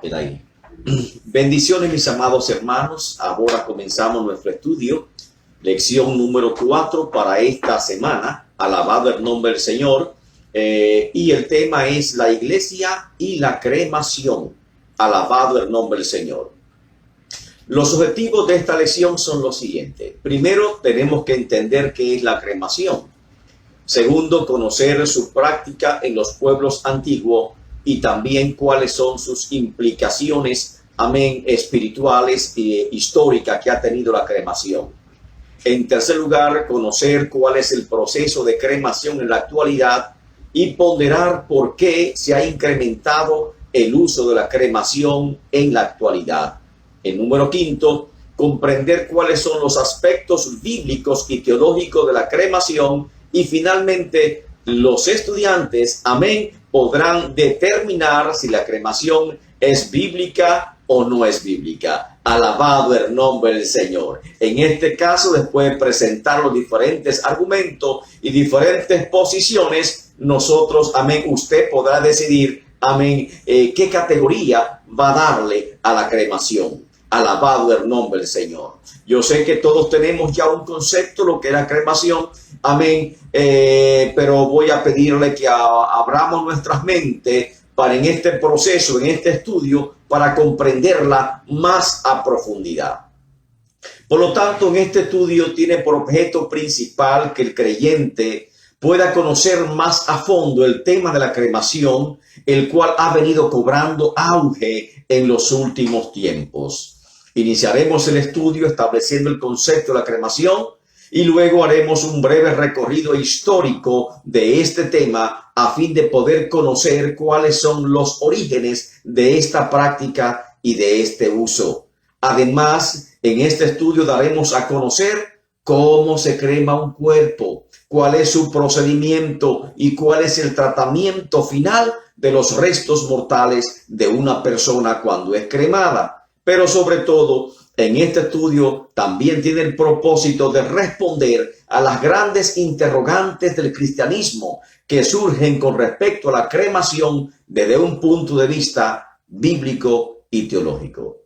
El aire. Bendiciones, mis amados hermanos. Ahora comenzamos nuestro estudio, lección número 4 para esta semana. Alabado el nombre del Señor. Y el tema es la iglesia y la cremación. Alabado el nombre del Señor. Los objetivos de esta lección son los siguientes. Primero, tenemos que entender qué es la cremación. Segundo, conocer su práctica en los pueblos antiguos y también cuáles son sus implicaciones, amén, espirituales e históricas que ha tenido la cremación. En tercer lugar, conocer cuál es el proceso de cremación en la actualidad y ponderar por qué se ha incrementado el uso de la cremación en la actualidad. En número quinto, comprender cuáles son los aspectos bíblicos y teológicos de la cremación. Y finalmente, los estudiantes, amén, podrán determinar si la cremación es bíblica o no es bíblica. Alabado el nombre del Señor. En este caso, después de presentar los diferentes argumentos y diferentes posiciones, nosotros, amén, usted podrá decidir, amén, qué categoría va a darle a la cremación. Alabado el nombre del Señor. Yo sé que todos tenemos ya un concepto de lo que es la cremación, amén, pero voy a pedirle que abramos nuestras mentes para en este proceso, en este estudio, para comprenderla más a profundidad. Por lo tanto, en este estudio tiene por objeto principal que el creyente pueda conocer más a fondo el tema de la cremación, el cual ha venido cobrando auge en los últimos tiempos. Iniciaremos el estudio estableciendo el concepto de la cremación y luego haremos un breve recorrido histórico de este tema a fin de poder conocer cuáles son los orígenes de esta práctica y de este uso. Además, en este estudio daremos a conocer cómo se crema un cuerpo, cuál es su procedimiento y cuál es el tratamiento final de los restos mortales de una persona cuando es cremada. Pero sobre todo, en este estudio también tiene el propósito de responder a las grandes interrogantes del cristianismo que surgen con respecto a la cremación desde un punto de vista bíblico y teológico.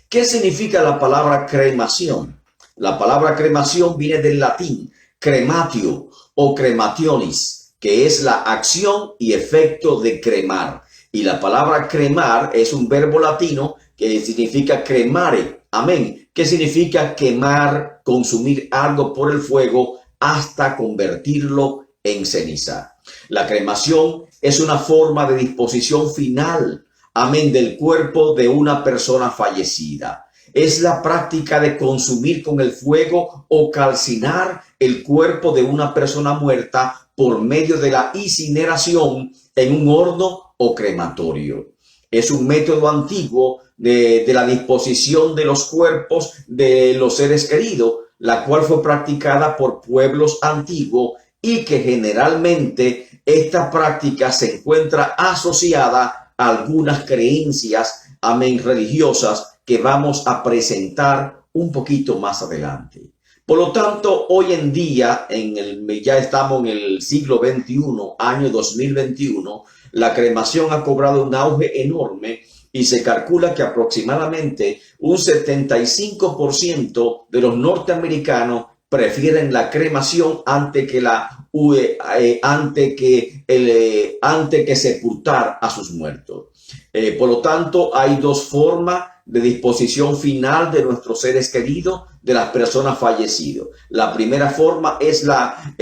¿Qué significa la palabra cremación? La palabra cremación viene del latín crematio o cremationis, que es la acción y efecto de cremar. Y la palabra cremar es un verbo latino que significa cremare, amén, que significa quemar, consumir algo por el fuego hasta convertirlo en ceniza. La cremación es una forma de disposición final, amén, del cuerpo de una persona fallecida. Es la práctica de consumir con el fuego o calcinar el cuerpo de una persona muerta por medio de la incineración en un horno o crematorio. Es un método antiguo de la disposición de los cuerpos de los seres queridos, la cual fue practicada por pueblos antiguos y que generalmente esta práctica se encuentra asociada a algunas creencias, amén, religiosas que vamos a presentar un poquito más adelante. Por lo tanto, hoy en día, ya estamos en el siglo XXI, año 2021, la cremación ha cobrado un auge enorme y se calcula que aproximadamente un 75% de los norteamericanos prefieren la cremación antes que sepultar a sus muertos. Por lo tanto, hay dos formas de disposición final de nuestros seres queridos, de las personas fallecidas. La primera forma es la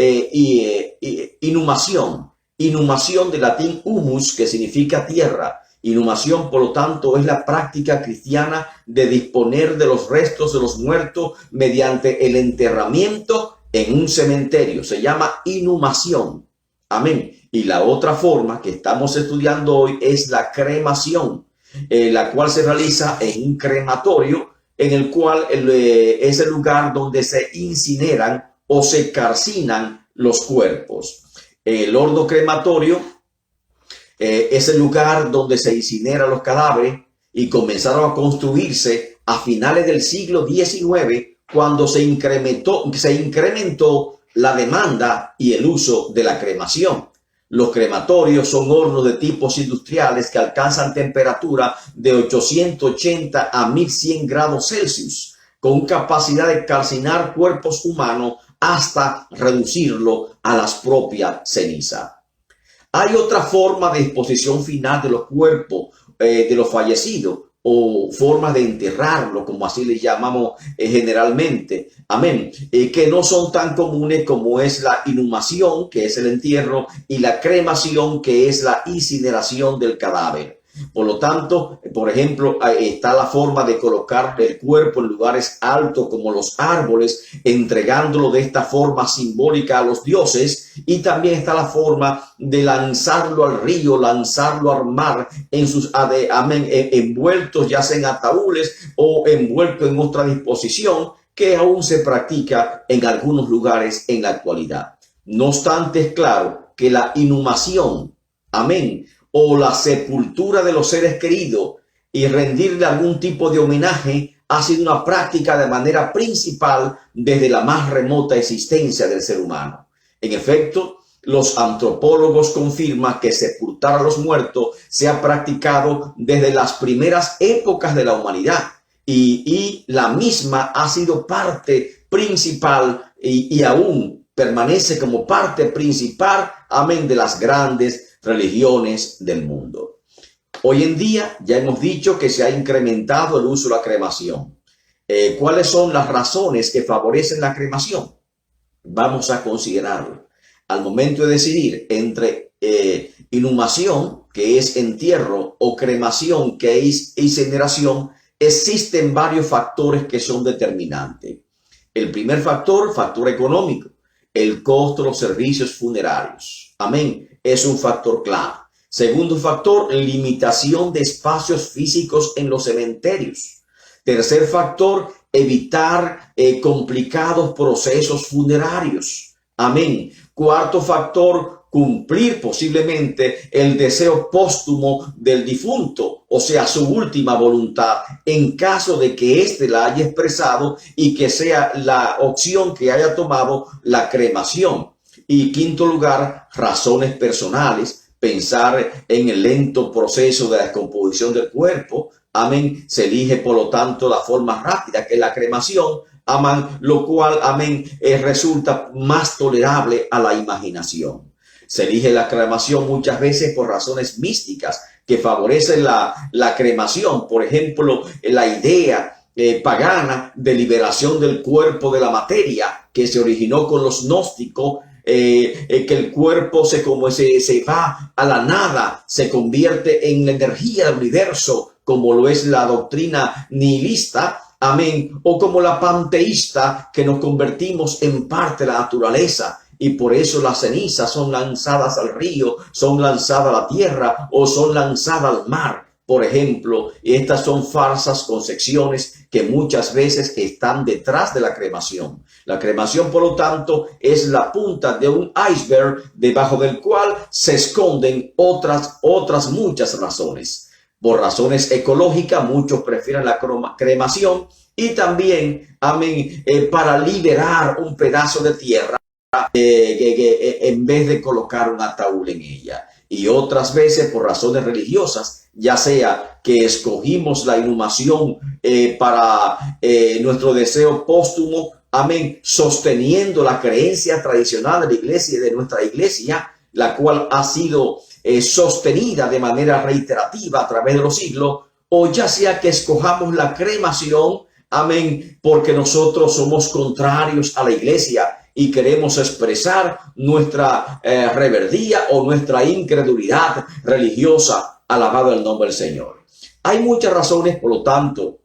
inhumación. Inhumación del latín humus, que significa tierra. Inhumación, por lo tanto, es la práctica cristiana de disponer de los restos de los muertos mediante el enterramiento en un cementerio. Se llama inhumación. Amén. Y la otra forma que estamos estudiando hoy es la cremación, la cual se realiza en un crematorio, en el cual es el lugar donde se incineran o se calcinan los cuerpos. El horno crematorio es el lugar donde se incineran los cadáveres y comenzaron a construirse a finales del siglo XIX, cuando se incrementó la demanda y el uso de la cremación. Los crematorios son hornos de tipos industriales que alcanzan temperatura de 880 a 1100 grados Celsius, con capacidad de calcinar cuerpos humanos hasta reducirlo a las propias cenizas. Hay otra forma de exposición final de los cuerpos de los fallecidos, o forma de enterrarlo, como así le llamamos generalmente, amén, que no son tan comunes como es la inhumación, que es el entierro, y la cremación, que es la incineración del cadáver. Por lo tanto, por ejemplo, está la forma de colocar el cuerpo en lugares altos como los árboles, entregándolo de esta forma simbólica a los dioses, y también está la forma de lanzarlo al río, lanzarlo al mar, en sus envueltos ya sea en ataúdes o envuelto en otra disposición que aún se practica en algunos lugares en la actualidad. No obstante, es claro que la inhumación, amén, o la sepultura de los seres queridos y rendirle algún tipo de homenaje ha sido una práctica de manera principal desde la más remota existencia del ser humano. En efecto, los antropólogos confirman que sepultar a los muertos se ha practicado desde las primeras épocas de la humanidad y la misma ha sido parte principal y aún permanece como parte principal, amén, de las grandes religiones del mundo. Hoy en día ya hemos dicho que se ha incrementado el uso de la cremación. ¿Cuáles son las razones que favorecen la cremación? Vamos a considerarlo. Al momento de decidir entre inhumación, que es entierro, o cremación, que es incineración, existen varios factores que son determinantes. El primer factor, factor económico, el costo de los servicios funerarios. Amén. Es un factor clave. Segundo factor, limitación de espacios físicos en los cementerios. Tercer factor, evitar complicados procesos funerarios. Amén. Cuarto factor, cumplir posiblemente el deseo póstumo del difunto, o sea, su última voluntad, en caso de que éste la haya expresado y que sea la opción que haya tomado la cremación. Y quinto lugar, razones personales, pensar en el lento proceso de la descomposición del cuerpo. Amén. Se elige, por lo tanto, la forma rápida, que es la cremación. Amén. Lo cual, amén, resulta más tolerable a la imaginación. Se elige la cremación muchas veces por razones místicas que favorecen la cremación. Por ejemplo, la idea pagana de liberación del cuerpo de la materia que se originó con los gnósticos, que el cuerpo se va a la nada, se convierte en la energía del universo, como lo es la doctrina nihilista, amén, o como la panteísta, que nos convertimos en parte de la naturaleza. Y por eso las cenizas son lanzadas al río, son lanzadas a la tierra o son lanzadas al mar, por ejemplo. Y estas son falsas concepciones que muchas veces están detrás de la cremación. La cremación, por lo tanto, es la punta de un iceberg debajo del cual se esconden otras muchas razones. Por razones ecológicas, muchos prefieren la cremación y también, amén, para liberar un pedazo de tierra en vez de colocar un ataúd en ella. Y otras veces por razones religiosas, ya sea que escogimos la inhumación para nuestro deseo póstumo, amén, sosteniendo la creencia tradicional de la iglesia y de nuestra iglesia, la cual ha sido sostenida de manera reiterativa a través de los siglos, o ya sea que escojamos la cremación, amén, porque nosotros somos contrarios a la iglesia y queremos expresar nuestra rebeldía o nuestra incredulidad religiosa. Alabado el nombre del Señor. Hay muchas razones, por lo tanto,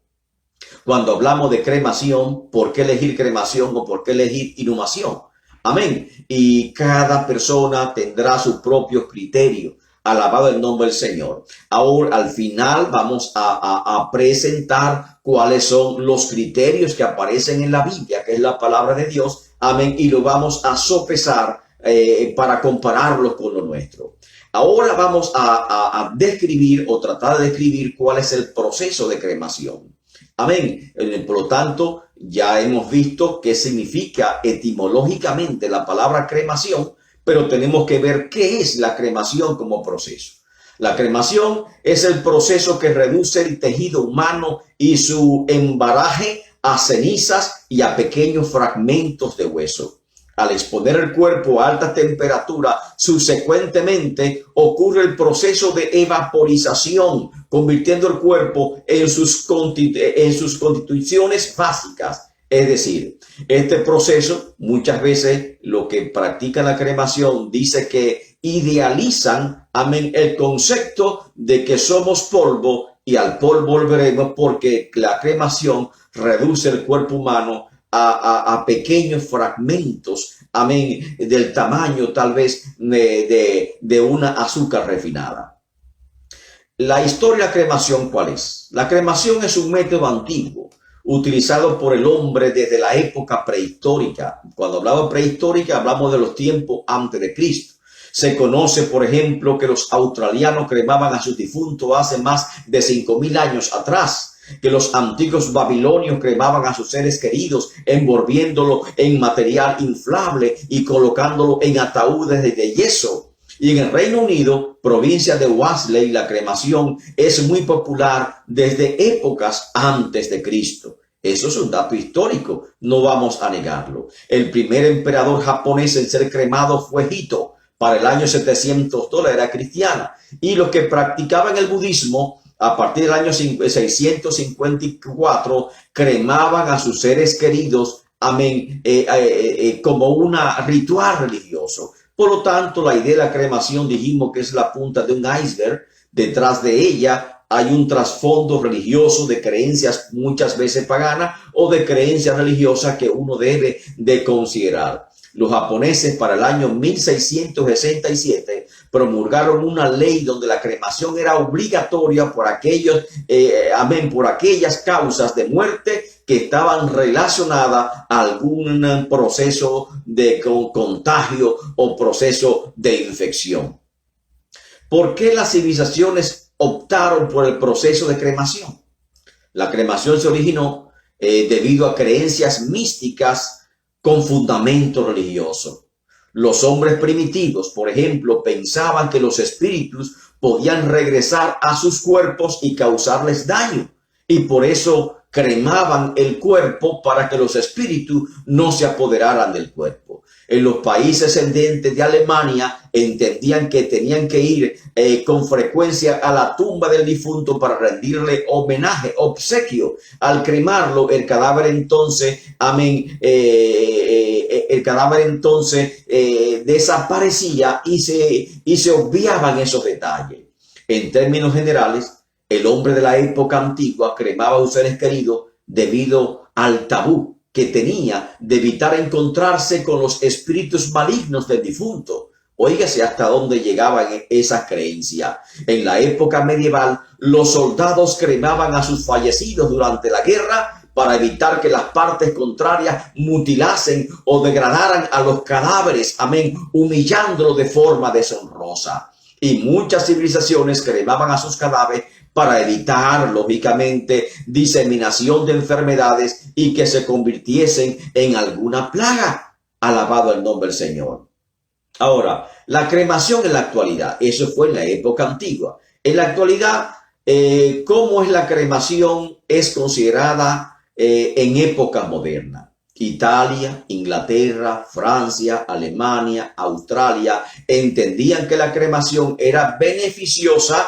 cuando hablamos de cremación, por qué elegir cremación o por qué elegir inhumación. Amén. Y cada persona tendrá su propio criterio. Alabado el nombre del Señor. Ahora, al final, vamos a presentar cuáles son los criterios que aparecen en la Biblia, que es la palabra de Dios. Amén. Y lo vamos a sopesar para compararlo con lo nuestro. Ahora vamos a describir o tratar de describir cuál es el proceso de cremación. Amén. Por lo tanto, ya hemos visto qué significa etimológicamente la palabra cremación, pero tenemos que ver qué es la cremación como proceso. La cremación es el proceso que reduce el tejido humano y su embaraje a cenizas y a pequeños fragmentos de hueso. Al exponer el cuerpo a alta temperatura, subsecuentemente ocurre el proceso de evaporización, convirtiendo el cuerpo en sus constituciones básicas. Es decir, este proceso, muchas veces lo que practica la cremación dice que idealizan, amén, el concepto de que somos polvo y al polvo volveremos, porque la cremación reduce el cuerpo humano a pequeños fragmentos, amén, del tamaño tal vez de una azúcar refinada. La historia de la cremación, ¿cuál es? La cremación es un método antiguo utilizado por el hombre desde la época prehistórica. Cuando hablamos prehistórica, hablamos de los tiempos antes de Cristo. Se conoce, por ejemplo, que los australianos cremaban a sus difuntos hace más de 5.000 años atrás, que los antiguos babilonios cremaban a sus seres queridos, envolviéndolo en material inflable y colocándolo en ataúdes de yeso. Y en el Reino Unido, provincia de Wallis, la cremación es muy popular desde épocas antes de Cristo. Eso es un dato histórico, no vamos a negarlo. El primer emperador japonés en ser cremado fue Hito. Para el año 700 la era cristiana. Y los que practicaban el budismo, a partir del año 654, cremaban a sus seres queridos, amén, como un ritual religioso. Por lo tanto, la idea de la cremación dijimos que es la punta de un iceberg. Detrás de ella hay un trasfondo religioso de creencias muchas veces paganas o de creencias religiosas que uno debe de considerar. Los japoneses para el año 1667 promulgaron una ley donde la cremación era obligatoria por por aquellas causas de muerte que estaban relacionadas a algún proceso de contagio o proceso de infección. ¿Por qué las civilizaciones optaron por el proceso de cremación? La cremación se originó debido a creencias místicas con fundamento religioso. Los hombres primitivos, por ejemplo, pensaban que los espíritus podían regresar a sus cuerpos y causarles daño, y por eso cremaban el cuerpo para que los espíritus no se apoderaran del cuerpo. En los países descendientes de Alemania entendían que tenían que ir con frecuencia a la tumba del difunto para rendirle homenaje, obsequio. Al cremarlo, el cadáver entonces, desaparecía y se obviaban esos detalles. En términos generales, el hombre de la época antigua cremaba a sus seres queridos debido al tabú que tenía de evitar encontrarse con los espíritus malignos del difunto. Óigase hasta dónde llegaban esas creencias. En la época medieval, los soldados cremaban a sus fallecidos durante la guerra para evitar que las partes contrarias mutilasen o degradaran a los cadáveres, humillándolos de forma deshonrosa. Y muchas civilizaciones cremaban a sus cadáveres para evitar, lógicamente, diseminación de enfermedades y que se convirtiesen en alguna plaga. Alabado el nombre del Señor. Ahora, la cremación en la actualidad, eso fue en la época antigua. En la actualidad, ¿cómo es la cremación? Es considerada en épocas modernas. Italia, Inglaterra, Francia, Alemania, Australia entendían que la cremación era beneficiosa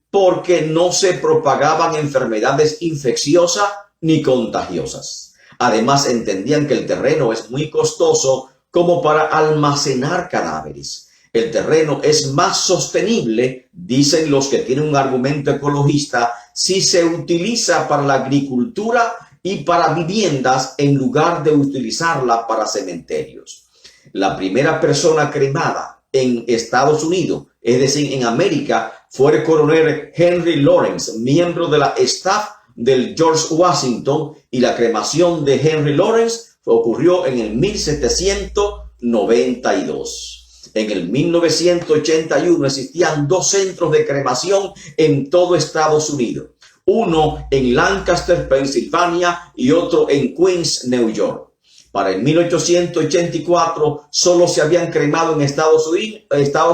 porque no se propagaban enfermedades infecciosas ni contagiosas. Además, entendían que el terreno es muy costoso como para almacenar cadáveres. El terreno es más sostenible, dicen los que tienen un argumento ecologista, si se utiliza para la agricultura y para viviendas en lugar de utilizarla para cementerios. La primera persona cremada en Estados Unidos, es decir, en América, fue el coronel Henry Lawrence, miembro de la staff del George Washington, y la cremación de Henry Lawrence ocurrió en el 1792. En el 1981 existían 2 centros de cremación en todo Estados Unidos. Uno en Lancaster, Pensilvania, y otro en Queens, New York. Para el 1884 solo se habían cremado en Estados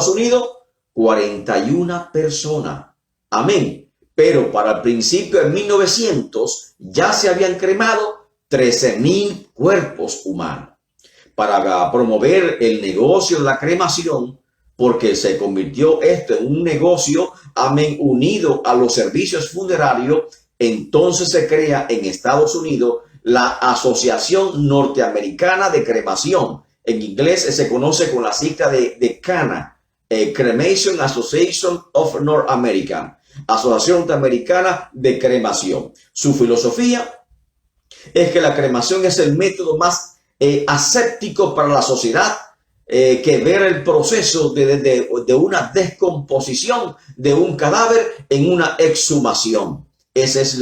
Unidos 41 personas. Amén. Pero para el principio de 1900 ya se habían cremado 13,000 cuerpos humanos. Para promover el negocio de la cremación, porque se convirtió esto en un negocio, amén, unido a los servicios funerarios, entonces se crea en Estados Unidos la Asociación Norteamericana de Cremación. En inglés se conoce con la sigla de CANA, Cremation Association of North America, Asociación Norteamericana de Cremación. Su filosofía es que la cremación es el método más aséptico para la sociedad, que ver el proceso de una descomposición de un cadáver en una exhumación. Esa es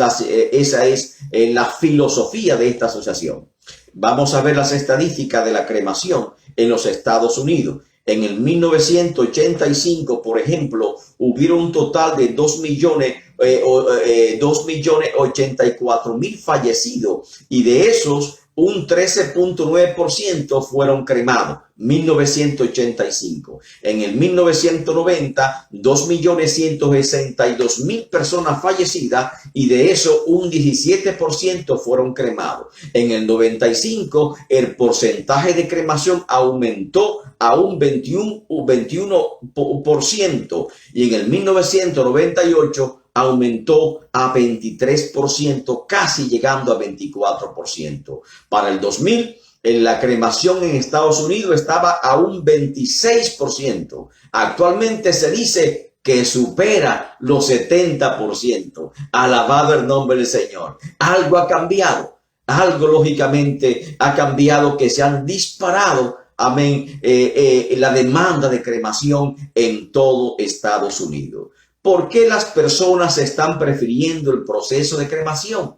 la filosofía de esta asociación. Vamos a ver las estadísticas de la cremación en los Estados Unidos. En el 1985, por ejemplo, hubieron un total de 2,084,000 fallecidos, y de esos un 13,9% fueron cremados. 1985. En el 1990, 2,162,000 personas fallecidas, y de eso un 17% fueron cremados. En el 95, el porcentaje de cremación aumentó a un 21%, y en el 1998 aumentó a 23%, casi llegando a 24%. Para el 2000, la cremación en Estados Unidos estaba a un 26%. Actualmente se dice que supera los 70%. Alabado el nombre del Señor. Algo ha cambiado. Algo lógicamente ha cambiado, que se han disparado, amén, la demanda de cremación en todo Estados Unidos. ¿Por qué las personas están prefiriendo el proceso de cremación?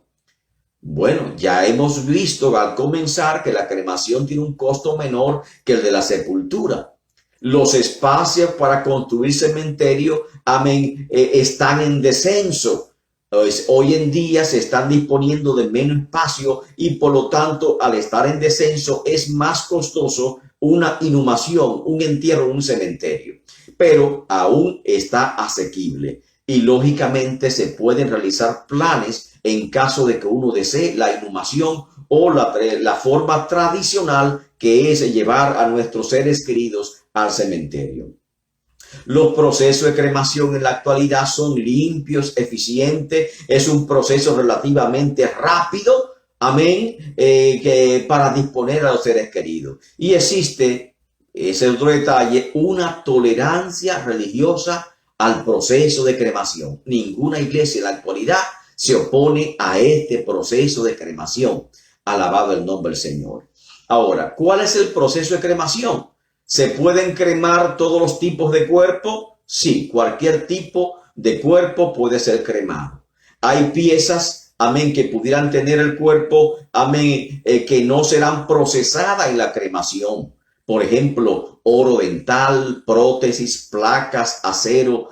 Bueno, ya hemos visto al comenzar que la cremación tiene un costo menor que el de la sepultura. Los espacios para construir cementerio, amén, están en descenso. Pues, hoy en día se están disponiendo de menos espacio, y por lo tanto, al estar en descenso, es más costoso una inhumación, un entierro en un cementerio. Pero aún está asequible, y lógicamente se pueden realizar planes en caso de que uno desee la inhumación o la forma tradicional, que es llevar a nuestros seres queridos al cementerio. Los procesos de cremación en la actualidad son limpios, eficientes, es un proceso relativamente rápido, amén, para disponer a los seres queridos. Y existe, ese otro detalle, una tolerancia religiosa al proceso de cremación. Ninguna iglesia en la actualidad se opone a este proceso de cremación. Alabado el nombre del Señor. Ahora, ¿cuál es el proceso de cremación? ¿Se pueden cremar todos los tipos de cuerpo? Sí, cualquier tipo de cuerpo puede ser cremado. Hay piezas, amén, que pudieran tener el cuerpo, amén, que no serán procesadas en la cremación. Por ejemplo, oro dental, prótesis, placas, acero,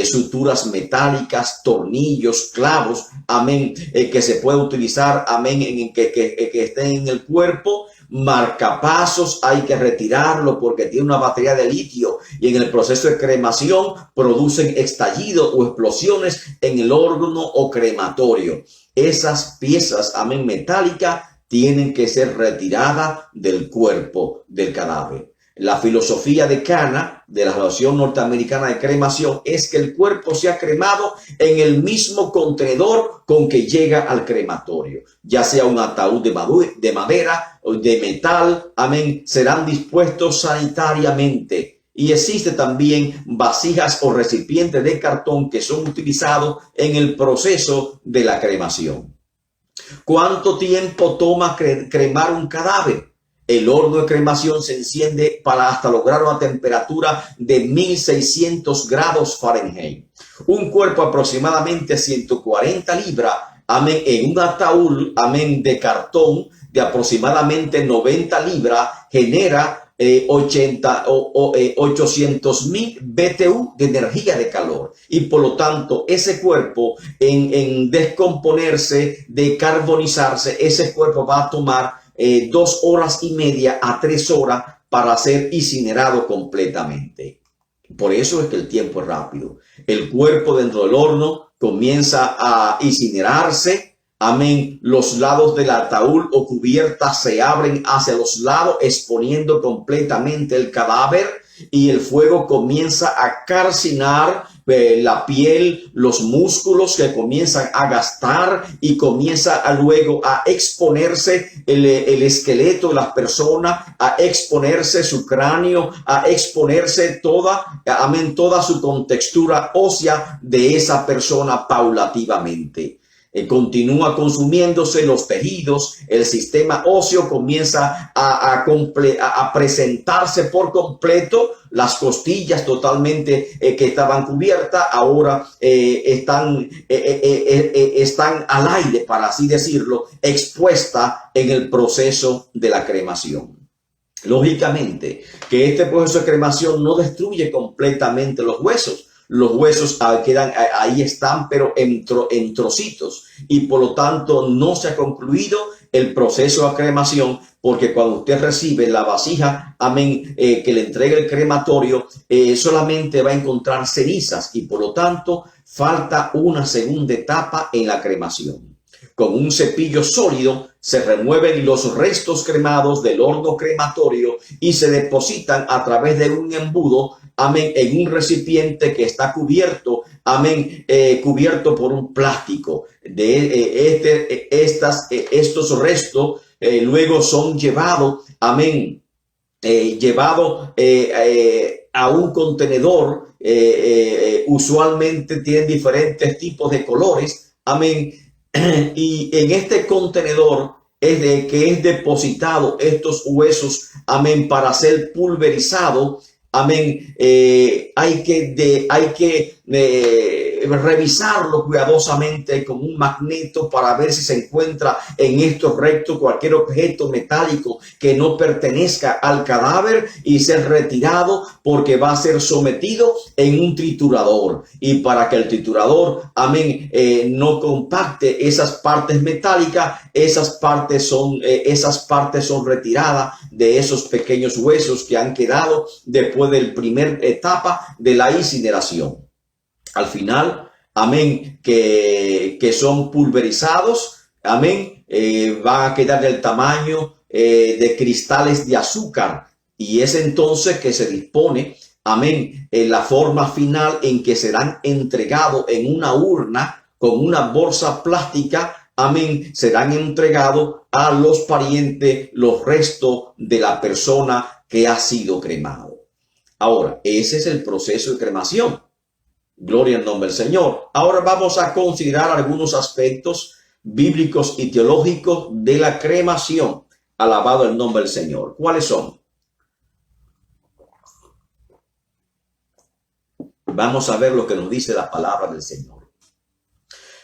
suturas metálicas, tornillos, clavos, amén, que se puede utilizar, amén, que estén en el cuerpo. Marcapasos hay que retirarlo porque tiene una batería de litio, y en el proceso de cremación producen estallidos o explosiones en el órgano o crematorio. Esas piezas, amén, metálicas, tienen que ser retiradas del cuerpo del cadáver. La filosofía de CANA, de la Asociación Norteamericana de Cremación, es que el cuerpo sea cremado en el mismo contenedor con que llega al crematorio, ya sea un ataúd de madera o de metal, amén, serán dispuestos sanitariamente. Y existe también vasijas o recipientes de cartón que son utilizados en el proceso de la cremación. ¿Cuánto tiempo toma cremar un cadáver? El horno de cremación se enciende hasta lograr una temperatura de 1600 grados Fahrenheit. Un cuerpo aproximadamente 140 libras, amén, en un ataúd, amén, de cartón de aproximadamente 90 libras, genera 800,000 BTU de energía de calor, y por lo tanto ese cuerpo en descomponerse, decarbonizarse, ese cuerpo va a tomar 2 horas y media a 3 horas para ser incinerado completamente. Por eso es que el tiempo es rápido. El cuerpo dentro del horno comienza a incinerarse. Amén. Los lados del ataúd o cubierta se abren hacia los lados, exponiendo completamente el cadáver, y el fuego comienza a calcinar la piel, los músculos que comienzan a gastar, y comienza luego a exponerse el esqueleto de las personas, a exponerse su cráneo, a exponerse toda su contextura ósea de esa persona paulativamente. Continúa consumiéndose los tejidos, el sistema óseo comienza a presentarse por completo, las costillas totalmente que estaban cubiertas ahora están al aire, para así decirlo, expuestas en el proceso de la cremación. Lógicamente que este proceso de cremación no destruye completamente los huesos. Los huesos quedan ahí, están, pero en trocitos, y por lo tanto no se ha concluido el proceso de cremación, porque cuando usted recibe la vasija, amén, que le entrega el crematorio, solamente va a encontrar cenizas, y por lo tanto falta una segunda etapa en la cremación. Con un cepillo sólido se remueven los restos cremados del horno crematorio y se depositan a través de un embudo, amén, en un recipiente que está cubierto, amén, cubierto por un plástico. Estos restos luego son llevados, amén, a un contenedor. Usualmente tienen diferentes tipos de colores, amén. Y en este contenedor que es depositado estos huesos, amén, para ser pulverizado, amén. Hay que revisarlo cuidadosamente con un magneto para ver si se encuentra en estos restos cualquier objeto metálico que no pertenezca al cadáver, y ser retirado, porque va a ser sometido en un triturador, y para que el triturador, amén, no compacte esas partes metálicas, esas partes son retiradas de esos pequeños huesos que han quedado después de la primera etapa de la incineración. Al final, amén, que son pulverizados, amén, van a quedar del tamaño de cristales de azúcar, y es entonces que se dispone, amén, la forma final en que serán entregados en una urna con una bolsa plástica, amén, serán entregados a los parientes los restos de la persona que ha sido cremado. Ahora, ese es el proceso de cremación. Gloria al nombre del Señor. Ahora vamos a considerar algunos aspectos bíblicos y teológicos de la cremación. Alabado el nombre del Señor. ¿Cuáles son? Vamos a ver lo que nos dice la palabra del Señor.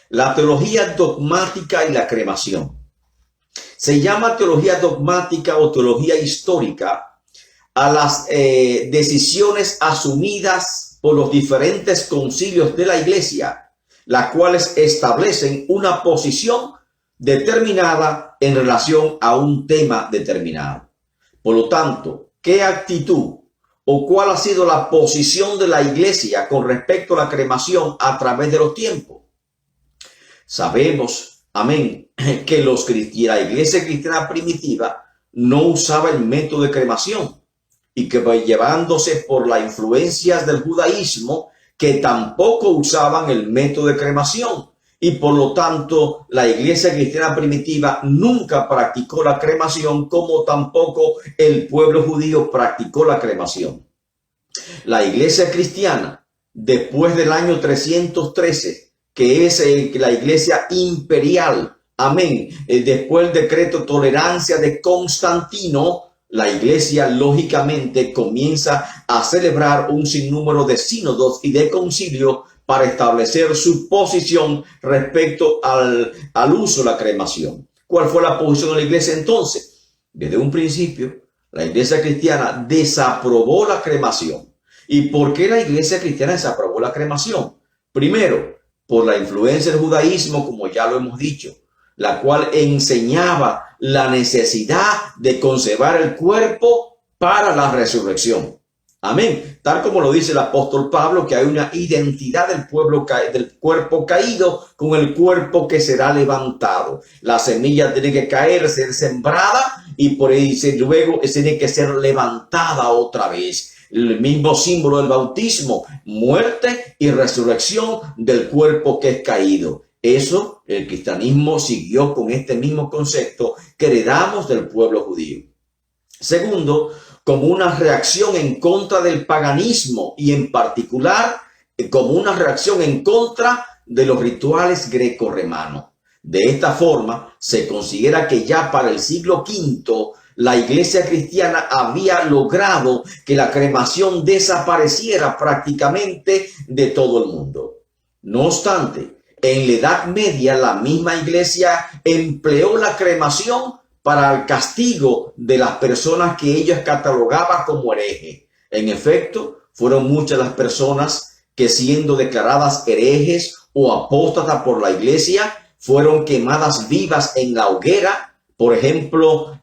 La teología dogmática y la cremación. Se llama teología dogmática o teología histórica a las decisiones asumidas por los diferentes concilios de la Iglesia, las cuales establecen una posición determinada en relación a un tema determinado. Por lo tanto, ¿qué actitud o cuál ha sido la posición de la Iglesia con respecto a la cremación a través de los tiempos? Sabemos, amén, que la Iglesia cristiana primitiva no usaba el método de cremación, y que va llevándose por las influencias del judaísmo, que tampoco usaban el método de cremación, y por lo tanto la Iglesia cristiana primitiva nunca practicó la cremación, como tampoco el pueblo judío practicó la cremación. La Iglesia cristiana, después del año 313, que es la Iglesia imperial, amén, después del decreto de tolerancia de Constantino, la Iglesia lógicamente comienza a celebrar un sinnúmero de sínodos y de concilios para establecer su posición respecto al uso de la cremación. ¿Cuál fue la posición de la Iglesia entonces? Desde un principio, la Iglesia cristiana desaprobó la cremación. ¿Y por qué la Iglesia cristiana desaprobó la cremación? Primero, por la influencia del judaísmo, como ya lo hemos dicho. la cual enseñaba la necesidad de conservar el cuerpo para la resurrección. Amén. Tal como lo dice el apóstol Pablo, que hay una identidad del cuerpo caído con el cuerpo que será levantado. La semilla tiene que caer, ser sembrada y por ahí luego tiene que ser levantada otra vez. El mismo símbolo del bautismo, muerte y resurrección del cuerpo que es caído. Eso, el cristianismo siguió con este mismo concepto que heredamos del pueblo judío. Segundo, como una reacción en contra del paganismo y en particular como una reacción en contra de los rituales greco-romanos. De esta forma, se considera que ya para el siglo V la iglesia cristiana había logrado que la cremación desapareciera prácticamente de todo el mundo. No obstante, en la Edad Media la misma iglesia empleó la cremación para el castigo de las personas que ellos catalogaban como herejes. En efecto, fueron muchas las personas que siendo declaradas herejes o apóstatas por la iglesia, fueron quemadas vivas en la hoguera. Por ejemplo,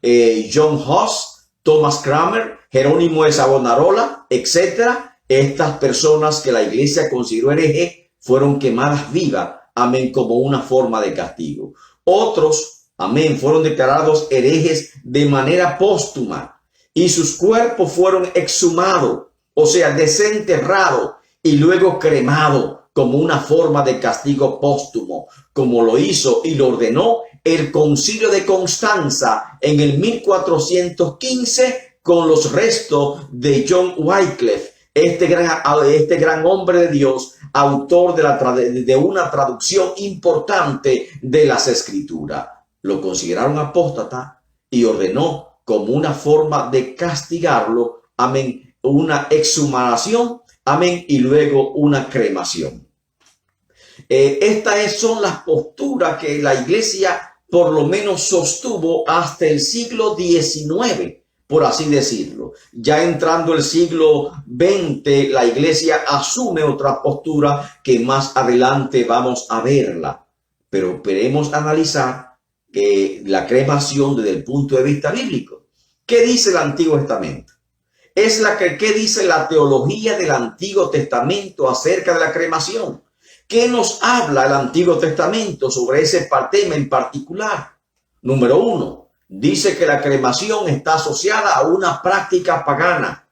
John Huss, Thomas Cranmer, Jerónimo de Savonarola, etc. Estas personas que la iglesia consideró herejes fueron quemadas vivas, amén, como una forma de castigo. Otros, amén, fueron declarados herejes de manera póstuma y sus cuerpos fueron exhumados, o sea, desenterrados y luego cremados como una forma de castigo póstumo, como lo hizo y lo ordenó el Concilio de Constanza en el 1415 con los restos de John Wycliffe, este gran hombre de Dios, autor de una traducción importante de las Escrituras. Lo consideraron apóstata y ordenó como una forma de castigarlo, amén, una exhumación, amén, y luego una cremación. Estas son las posturas que la iglesia por lo menos sostuvo hasta el siglo XIX, por así decirlo. Ya entrando el siglo XX, la iglesia asume otra postura que más adelante vamos a verla. Pero queremos analizar la cremación desde el punto de vista bíblico. ¿Qué dice el Antiguo Testamento? ¿Qué dice la teología del Antiguo Testamento acerca de la cremación? ¿Qué nos habla el Antiguo Testamento sobre ese tema en particular? Número 1, dice que la cremación está asociada a una práctica pagana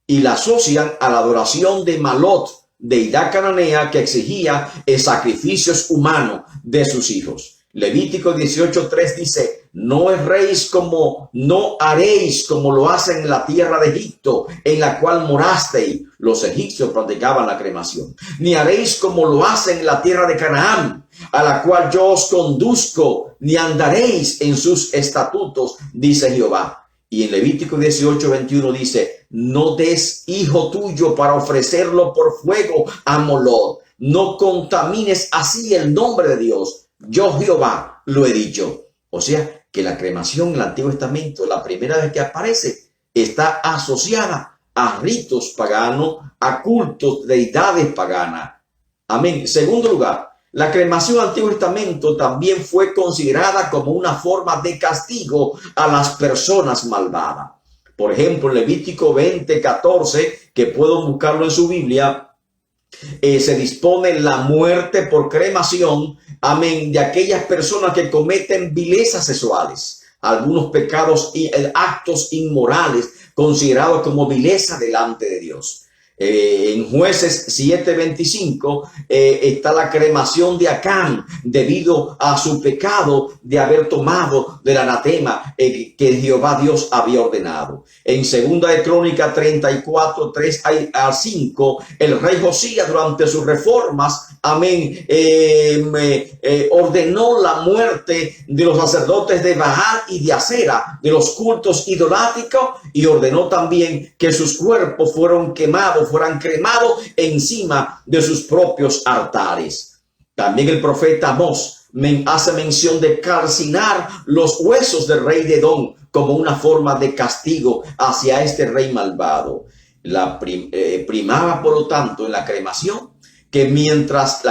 y la asocian a la adoración de Malot, deidad cananea que exigía sacrificios humanos de sus hijos. Levítico 18:3 dice, no haréis como lo hacen en la tierra de Egipto, en la cual morasteis. Los egipcios practicaban la cremación. Ni haréis como lo hacen en la tierra de Canaán, a la cual yo os conduzco, ni andaréis en sus estatutos, dice Jehová. Y en Levítico 18:21 dice, no des hijo tuyo para ofrecerlo por fuego a Moloch. No contamines así el nombre de Dios. Yo Jehová lo he dicho. O sea que la cremación en el Antiguo Testamento, la primera vez que aparece, está asociada a ritos paganos, a cultos, deidades paganas. Amén. En segundo lugar, la cremación del Antiguo Testamento también fue considerada como una forma de castigo a las personas malvadas. Por ejemplo, en Levítico 20:14, que puedo buscarlo en su Biblia, se dispone la muerte por cremación, amén, de aquellas personas que cometen vilezas sexuales, algunos pecados y actos inmorales considerados como vileza delante de Dios. En Jueces 7:25 está la cremación de Acán debido a su pecado de haber tomado del anatema que Jehová Dios había ordenado. En Segunda de Crónica 34:3-5, el rey Josías durante sus reformas, amén, ordenó la muerte de los sacerdotes de Baal y de Acera, de los cultos idolátricos, y ordenó también que sus cuerpos fueran cremados encima de sus propios altares. También el profeta Amós hace mención de calcinar los huesos del rey de Edom como una forma de castigo hacia este rey malvado. Primaba, por lo tanto, en la cremación que mientras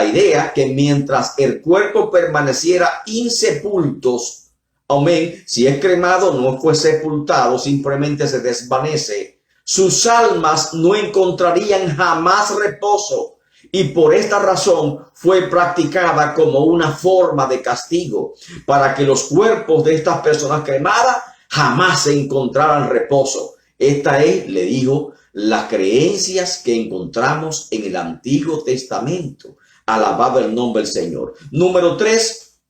el cuerpo permaneciera insepultos, amén, si es cremado no fue sepultado, simplemente se desvanece, sus almas no encontrarían jamás reposo, y por esta razón fue practicada como una forma de castigo, para que los cuerpos de estas personas cremadas jamás se encontraran reposo. Esta es, le digo, las creencias que encontramos en el Antiguo Testamento. Alabado el nombre del Señor. Número 3,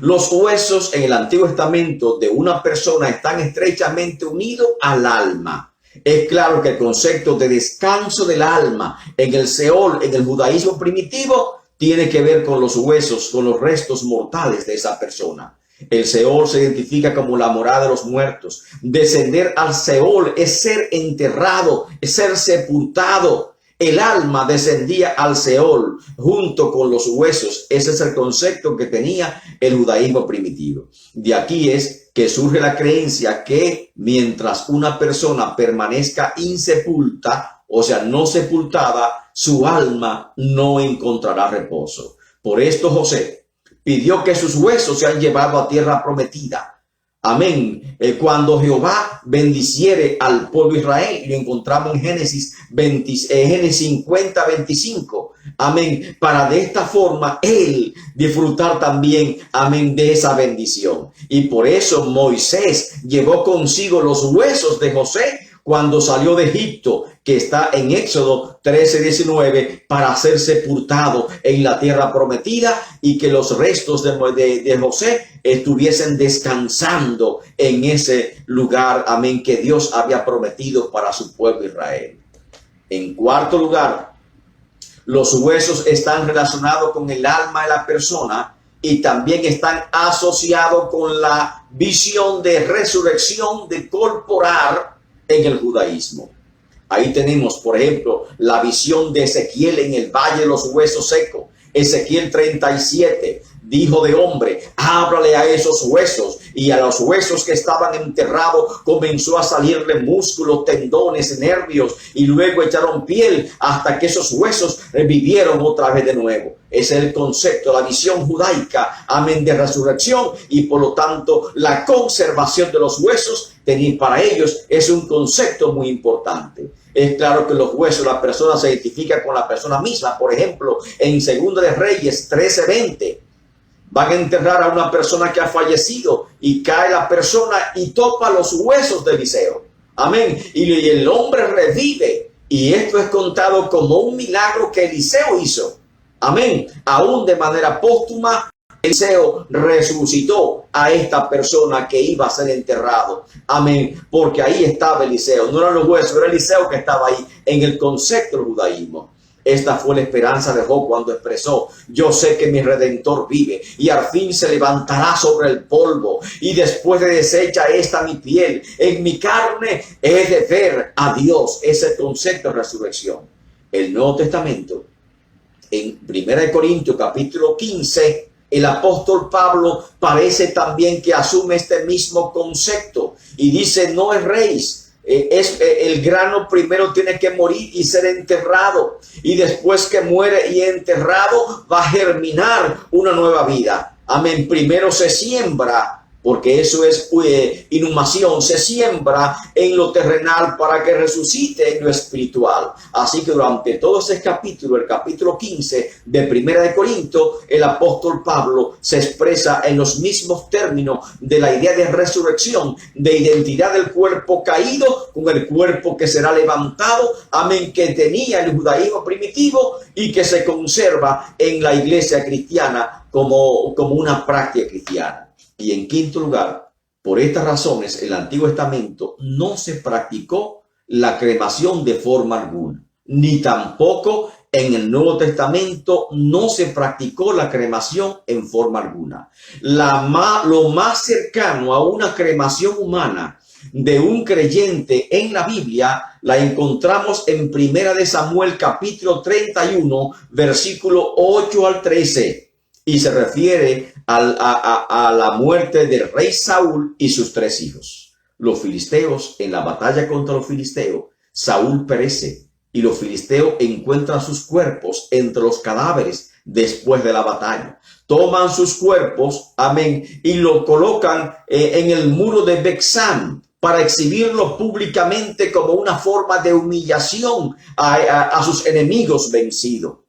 los huesos en el Antiguo Testamento de una persona están estrechamente unidos al alma. Es claro que el concepto de descanso del alma en el Seol, en el judaísmo primitivo, tiene que ver con los huesos, con los restos mortales de esa persona. El Seol se identifica como la morada de los muertos. Descender al Seol es ser enterrado, es ser sepultado. El alma descendía al Seol junto con los huesos. Ese es el concepto que tenía el judaísmo primitivo. De aquí es que surge la creencia que mientras una persona permanezca insepulta, o sea, no sepultada, su alma no encontrará reposo. Por esto José pidió que sus huesos sean llevados a tierra prometida. Amén. Cuando Jehová bendiciere al pueblo de Israel, y lo encontramos en Génesis 50, 25. Amén. Para de esta forma él disfrutar también, amén, de esa bendición. Y por eso Moisés llevó consigo los huesos de José cuando salió de Egipto, que está en Éxodo 13:19, para ser sepultado en la tierra prometida y que los restos de José estuviesen descansando en ese lugar, amén, que Dios había prometido para su pueblo Israel. En cuarto lugar, los huesos están relacionados con el alma de la persona y también están asociados con la visión de resurrección de corporal en el judaísmo. Ahí tenemos, por ejemplo, la visión de Ezequiel en el Valle de los Huesos Secos. Ezequiel 37, dijo de hombre, háblale a esos huesos, y a los huesos que estaban enterrados comenzó a salirle músculos, tendones, nervios, y luego echaron piel hasta que esos huesos revivieron otra vez de nuevo. Ese es el concepto, la visión judaica, amén, de resurrección, y por lo tanto la conservación de los huesos para ellos es un concepto muy importante. Es claro que los huesos, la persona se identifica con la persona misma. Por ejemplo, en Segunda de Reyes 13:20, van a enterrar a una persona que ha fallecido y cae la persona y topa los huesos de Eliseo. Amén. Y el hombre revive. Y esto es contado como un milagro que Eliseo hizo. Amén. Aún de manera póstuma, Eliseo resucitó a esta persona que iba a ser enterrado. Amén. Porque ahí estaba Eliseo. No eran los huesos, era Eliseo que estaba ahí en el concepto del judaísmo. Esta fue la esperanza de Job cuando expresó: yo sé que mi Redentor vive y al fin se levantará sobre el polvo, y después de deshecha esta mi piel, en mi carne he de ver a Dios. Ese concepto de resurrección. El Nuevo Testamento, en 1 Corintios capítulo 15, el apóstol Pablo parece también que asume este mismo concepto y dice: no erréis. El grano primero tiene que morir y ser enterrado, y después que muere y enterrado va a germinar una nueva vida. Amén. Primero se siembra, porque eso es inhumación, se siembra en lo terrenal para que resucite en lo espiritual. Así que durante todo ese capítulo, el capítulo 15 de 1 de Corintios, el apóstol Pablo se expresa en los mismos términos de la idea de resurrección, de identidad del cuerpo caído con el cuerpo que será levantado, amén, que tenía el judaísmo primitivo y que se conserva en la iglesia cristiana como una práctica cristiana. Y en quinto lugar, por estas razones, el Antiguo Testamento no se practicó la cremación de forma alguna, ni tampoco en el Nuevo Testamento no se practicó la cremación en forma alguna. Lo más cercano a una cremación humana de un creyente en la Biblia la encontramos en 1 de Samuel capítulo 31, versículo 8 al 13. Y se refiere a la muerte del rey Saúl y sus 3 hijos. Los filisteos, en la batalla contra los filisteos, Saúl perece y los filisteos encuentran sus cuerpos entre los cadáveres después de la batalla. Toman sus cuerpos, amén, y lo colocan en el muro de Bexán para exhibirlo públicamente como una forma de humillación a sus enemigos vencidos.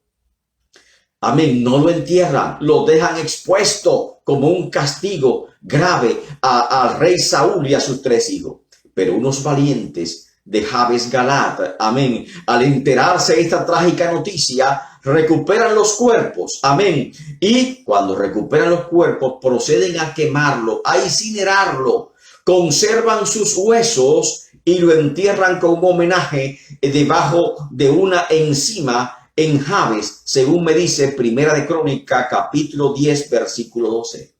Amén, no lo entierran, lo dejan expuesto como un castigo grave al rey Saúl y a sus 3 hijos. Pero unos valientes de Jabes Galaad, amén, al enterarse de esta trágica noticia, recuperan los cuerpos, amén, y cuando recuperan los cuerpos proceden a quemarlo, a incinerarlo, conservan sus huesos y lo entierran con un homenaje debajo de una encima en Jabes, según me dice Primera de Crónica, capítulo 10, versículo 12.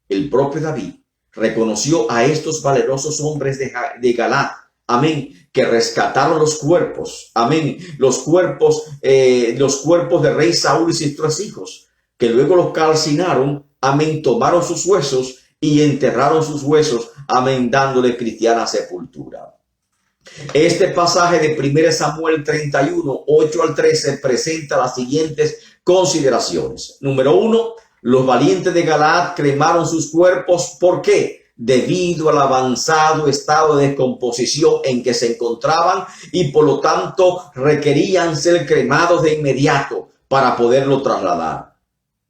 El propio David reconoció a estos valerosos hombres de Galaad, amén, que rescataron los cuerpos, amén, los cuerpos de rey Saúl y sus 3 hijos, que luego los calcinaron, amén, tomaron sus huesos y enterraron sus huesos, amén, dándole cristiana sepultura. Este pasaje de 1 Samuel 31, 8 al 13 presenta las siguientes consideraciones. Número 1, los valientes de Galaad cremaron sus cuerpos. ¿Por qué? Debido al avanzado estado de descomposición en que se encontraban y por lo tanto requerían ser cremados de inmediato para poderlo trasladar.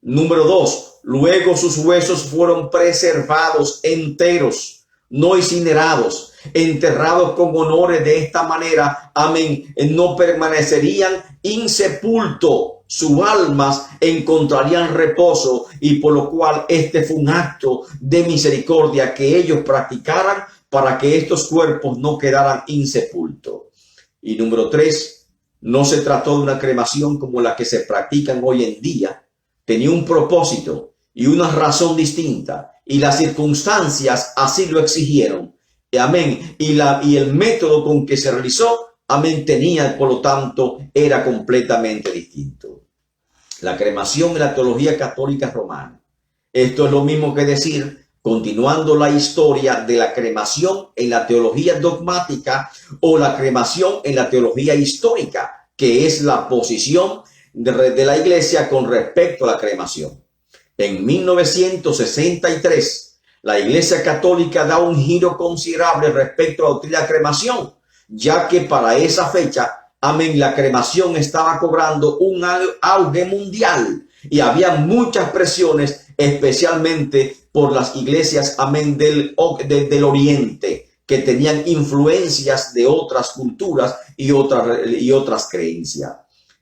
Número 2, luego sus huesos fueron preservados enteros, no incinerados, enterrados con honores. De esta manera, amén, no permanecerían insepultos, sus almas encontrarían reposo, y por lo cual este fue un acto de misericordia que ellos practicaran para que estos cuerpos no quedaran insepultos. Y número 3, no se trató de una cremación como la que se practican hoy en día. Tenía un propósito y una razón distinta, y las circunstancias así lo exigieron. Amén. Y el método con que se realizó, amén, tenía, por lo tanto, era completamente distinto. La cremación en la teología católica romana. Esto es lo mismo que decir, continuando la historia de la cremación en la teología dogmática o la cremación en la teología histórica, que es la posición de la iglesia con respecto a la cremación. En 1963, la Iglesia Católica da un giro considerable respecto a la doctrina de la cremación, ya que para esa fecha, amén, la cremación estaba cobrando un auge mundial y había muchas presiones, especialmente por las iglesias, amén, del Oriente, que tenían influencias de otras culturas y otras creencias.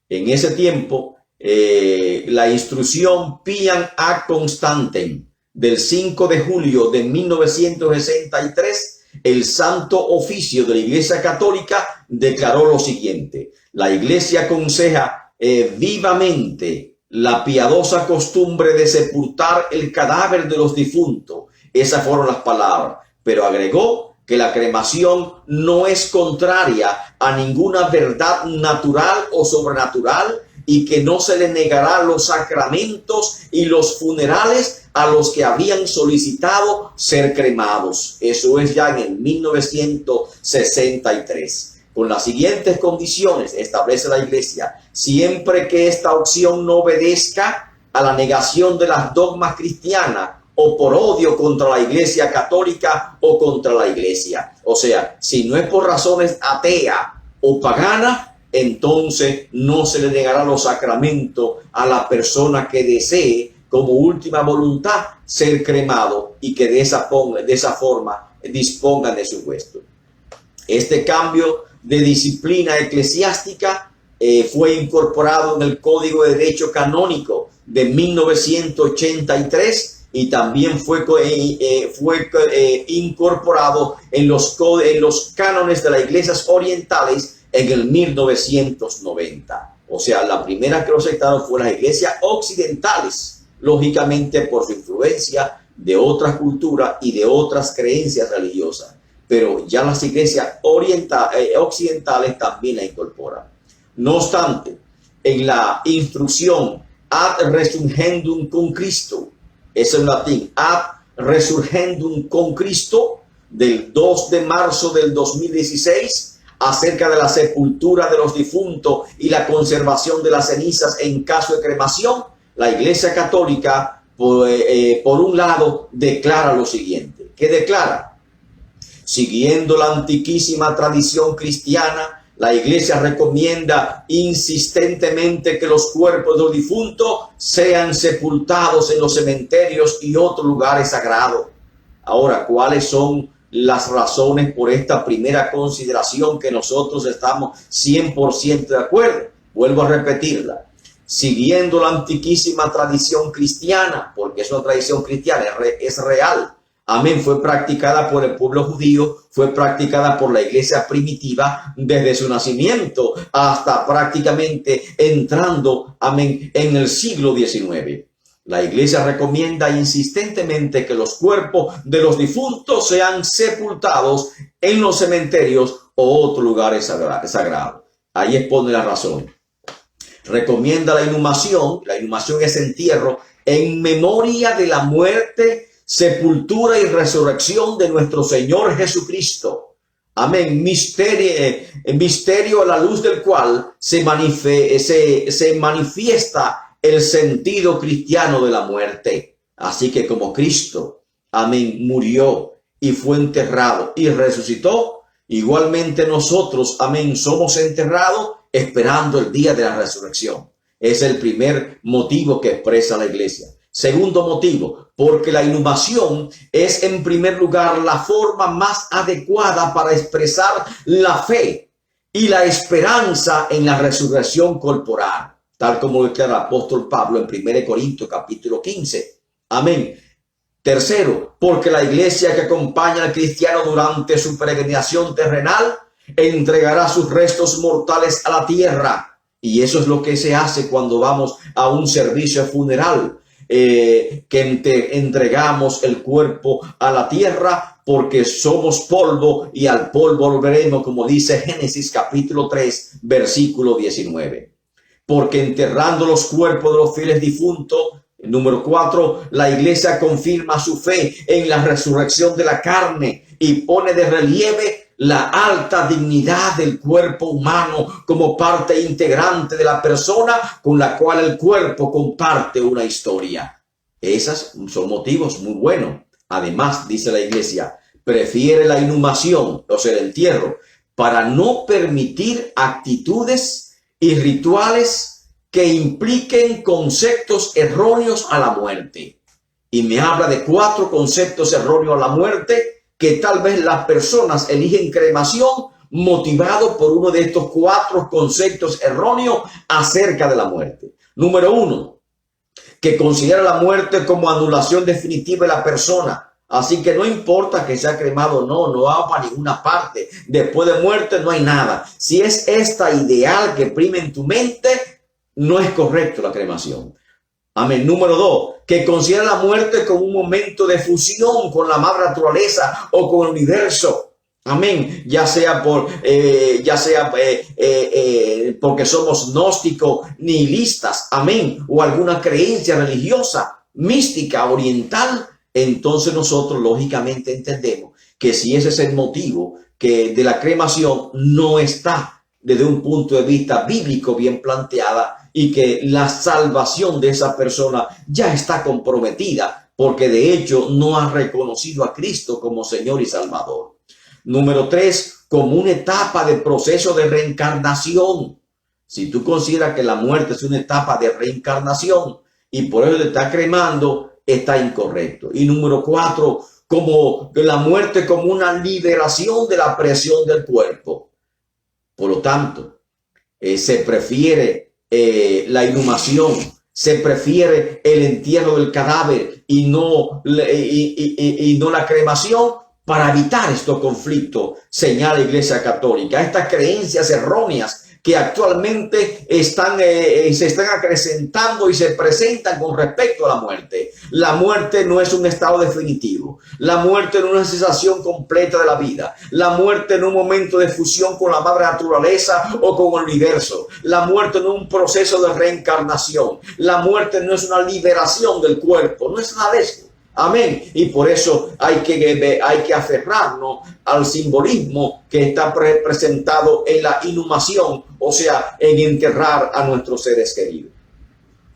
En ese tiempo, la instrucción Piam a Constantem del 5 de julio de 1963, el Santo Oficio de la Iglesia Católica declaró lo siguiente: la Iglesia aconseja vivamente la piadosa costumbre de sepultar el cadáver de los difuntos. Esas fueron las palabras, pero agregó que la cremación no es contraria a ninguna verdad natural o sobrenatural y que no se le negará los sacramentos y los funerales a los que habían solicitado ser cremados. Eso es ya en el 1963. Con las siguientes condiciones establece la Iglesia: siempre que esta opción no obedezca a la negación de las dogmas cristianas o por odio contra la Iglesia Católica o contra la Iglesia. O sea, si no es por razones ateas o paganas, entonces no se le negará los sacramentos a la persona que desee como última voluntad ser cremado y que de esa forma dispongan de su hueso. Este cambio de disciplina eclesiástica fue incorporado en el Código de Derecho Canónico de 1983 y también fue incorporado en los cánones de las iglesias orientales en el 1990. O sea, la primera que lo aceptaron fue las iglesias occidentales, lógicamente por su influencia de otras culturas y de otras creencias religiosas. Pero ya las iglesias occidentales también la incorporan. No obstante, en la instrucción ad resurgendum con Cristo, es en latín, ad resurgendum con Cristo, del 2 de marzo del 2016, acerca de la sepultura de los difuntos y la conservación de las cenizas en caso de cremación, la Iglesia Católica, por un lado, declara lo siguiente. ¿Qué declara? Siguiendo la antiquísima tradición cristiana, la Iglesia recomienda insistentemente que los cuerpos de los difuntos sean sepultados en los cementerios y otros lugares sagrados. Ahora, ¿cuáles son las razones por esta primera consideración que nosotros estamos 100% de acuerdo? Vuelvo a repetirla. Siguiendo la antiquísima tradición cristiana, porque es una tradición cristiana, es real. Amén, fue practicada por el pueblo judío, fue practicada por la iglesia primitiva desde su nacimiento hasta prácticamente entrando, amén, en el siglo XIX. La iglesia recomienda insistentemente que los cuerpos de los difuntos sean sepultados en los cementerios o otros lugares sagrados. Ahí expone la razón. Recomienda la inhumación es entierro en memoria de la muerte, sepultura y resurrección de nuestro Señor Jesucristo. Amén. Misterio a la luz del cual se manifiesta el sentido cristiano de la muerte. Así que como Cristo, amén, murió y fue enterrado y resucitó, igualmente nosotros, amén, somos enterrados esperando el día de la resurrección. Es el primer motivo que expresa la iglesia. Segundo motivo, porque la inhumación es en primer lugar la forma más adecuada para expresar la fe y la esperanza en la resurrección corporal, tal como declara el apóstol Pablo en 1 Corintios capítulo 15. Amén. Tercero, porque la iglesia que acompaña al cristiano durante su peregrinación terrenal entregará sus restos mortales a la tierra. Y eso es lo que se hace cuando vamos a un servicio funeral. Que entregamos el cuerpo a la tierra porque somos polvo y al polvo volveremos, como dice Génesis capítulo 3 versículo 19. Porque enterrando los cuerpos de los fieles difuntos, número 4, la iglesia confirma su fe en la resurrección de la carne y pone de relieve la alta dignidad del cuerpo humano como parte integrante de la persona con la cual el cuerpo comparte una historia. Esos son motivos muy buenos. Además, dice la iglesia, prefiere la inhumación, o sea, el entierro, para no permitir actitudes y rituales que impliquen conceptos erróneos a la muerte. Y me habla de 4 conceptos erróneos a la muerte que tal vez las personas eligen cremación motivado por uno de estos 4 conceptos erróneos acerca de la muerte. Número 1, que considera la muerte como anulación definitiva de la persona. Así que no importa que sea cremado o no, no va para ninguna parte. Después de muerte no hay nada. Si es esta ideal que prime en tu mente, no es correcto la cremación. Amén. Número 2, que considera la muerte como un momento de fusión con la madre naturaleza o con el universo. Amén. Ya sea porque somos gnósticos, nihilistas. Amén. O alguna creencia religiosa, mística, oriental. Entonces nosotros lógicamente entendemos que si ese es el motivo que de la cremación no está desde un punto de vista bíblico bien planteada, y que la salvación de esa persona ya está comprometida porque de hecho no ha reconocido a Cristo como Señor y Salvador. Número 3, como una etapa de proceso de reencarnación. Si tú consideras que la muerte es una etapa de reencarnación y por eso te está cremando, está incorrecto. Y número 4, como la muerte como una liberación de la presión del cuerpo. Por lo tanto, se prefiere la inhumación, se prefiere el entierro del cadáver y no la cremación para evitar estos conflictos, señala la Iglesia Católica. Estas creencias erróneas que actualmente se están acrecentando y se presentan con respecto a la muerte. La muerte no es un estado definitivo. La muerte no es una cesación completa de la vida. La muerte no es un momento de fusión con la madre naturaleza o con el universo. La muerte no es un proceso de reencarnación. La muerte no es una liberación del cuerpo. No es nada de eso. Amén. Y por eso hay que aferrarnos al simbolismo que está representado en la inhumación, o sea, en enterrar a nuestros seres queridos.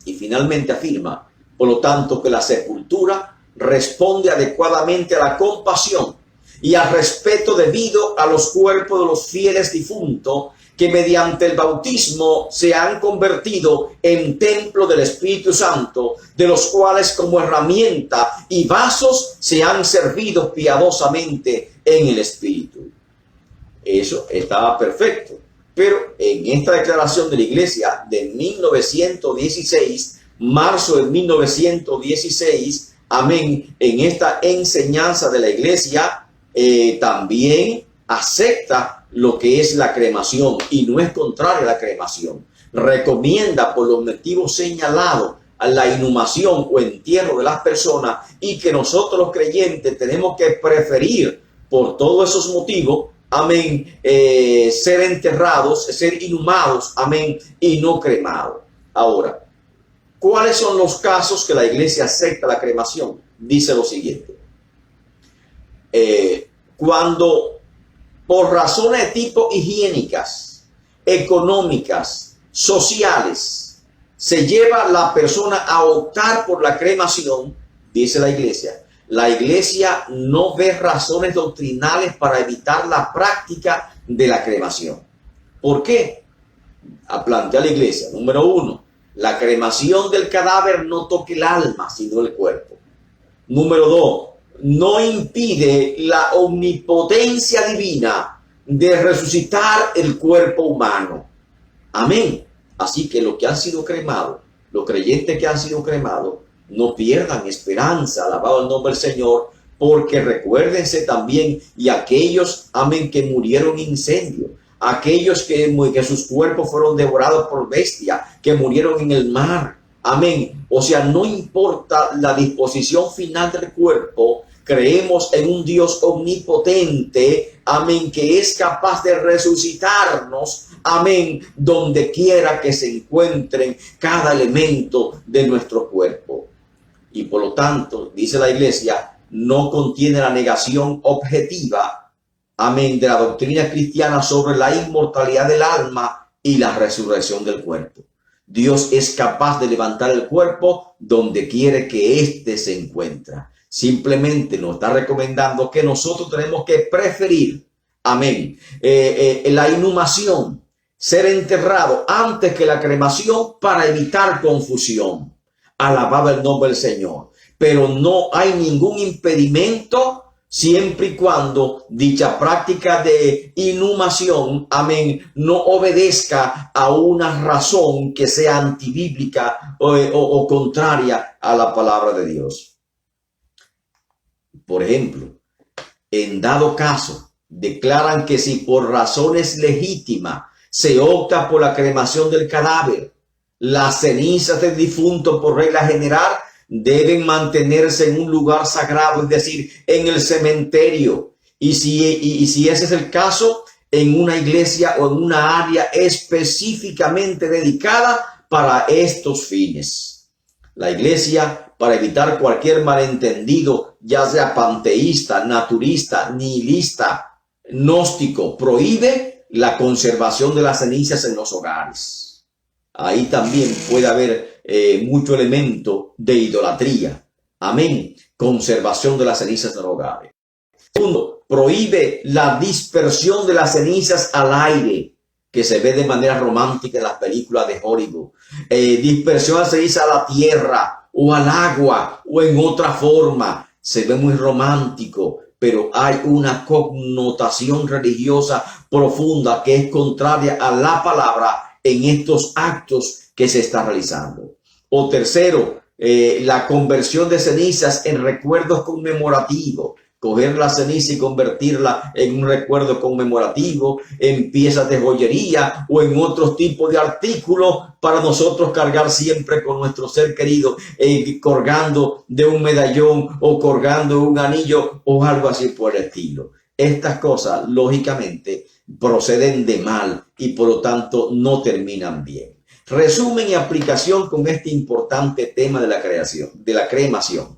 Y finalmente afirma, por lo tanto, que la sepultura responde adecuadamente a la compasión y al respeto debido a los cuerpos de los fieles difuntos que mediante el bautismo se han convertido en templo del Espíritu Santo, de los cuales como herramienta y vasos se han servido piadosamente en el Espíritu. Eso estaba perfecto. Pero en esta declaración de la Iglesia de 1916, marzo de 1916, amén, en esta enseñanza de la Iglesia también acepta lo que es la cremación y no es contrario a la cremación. Recomienda por los motivos señalados a la inhumación o entierro de las personas, y que nosotros los creyentes tenemos que preferir por todos esos motivos, amén, ser enterrados, ser inhumados, amén, y no cremados. Ahora, ¿cuáles son los casos que la Iglesia acepta la cremación? Dice lo siguiente. Cuando por razones de tipo higiénicas, económicas, sociales, se lleva a la persona a optar por la cremación, dice la Iglesia no ve razones doctrinales para evitar la práctica de la cremación. ¿Por qué? Plantea la Iglesia, número 1, la cremación del cadáver no toca el alma, sino el cuerpo. Número 2, no impide la omnipotencia divina de resucitar el cuerpo humano. Amén. Así que los que han sido cremados, los creyentes que han sido cremados, no pierdan esperanza, alabado el nombre del Señor, porque recuérdense también, y aquellos, amén, que murieron en incendio, aquellos que sus cuerpos fueron devorados por bestias, que murieron en el mar. Amén. O sea, no importa la disposición final del cuerpo, creemos en un Dios omnipotente, amén, que es capaz de resucitarnos, amén, donde quiera que se encuentren cada elemento de nuestro cuerpo. Y por lo tanto, dice la Iglesia, no contiene la negación objetiva, amén, de la doctrina cristiana sobre la inmortalidad del alma y la resurrección del cuerpo. Dios es capaz de levantar el cuerpo donde quiere que éste se encuentre. Simplemente nos está recomendando que nosotros tenemos que preferir, amén, la inhumación, ser enterrado antes que la cremación para evitar confusión. Alabado el nombre del Señor. Pero no hay ningún impedimento siempre y cuando dicha práctica de inhumación, amén, no obedezca a una razón que sea antibíblica o contraria a la palabra de Dios. Por ejemplo, en dado caso, declaran que si por razones legítimas se opta por la cremación del cadáver, las cenizas del difunto por regla general deben mantenerse en un lugar sagrado, es decir, en el cementerio. Y si ese es el caso, en una iglesia o en una área específicamente dedicada para estos fines. La Iglesia, para evitar cualquier malentendido, ya sea panteísta, naturista, nihilista, gnóstico, prohíbe la conservación de las cenizas en los hogares. Ahí también puede haber mucho elemento de idolatría. Amén. Conservación de las cenizas en los hogares. Segundo, prohíbe la dispersión de las cenizas al aire, que se ve de manera romántica en las películas de Hollywood. Dispersión de las cenizas a la tierra o al agua o en otra forma. Se ve muy romántico, pero hay una connotación religiosa profunda que es contraria a la palabra en estos actos que se está realizando. O tercero, la conversión de cenizas en recuerdos conmemorativos. Coger la ceniza y convertirla en un recuerdo conmemorativo, en piezas de joyería o en otros tipos de artículos para nosotros cargar siempre con nuestro ser querido, colgando de un medallón o colgando de un anillo o algo así por el estilo. Estas cosas, lógicamente, proceden de mal y por lo tanto no terminan bien. Resumen y aplicación con este importante tema de la cremación.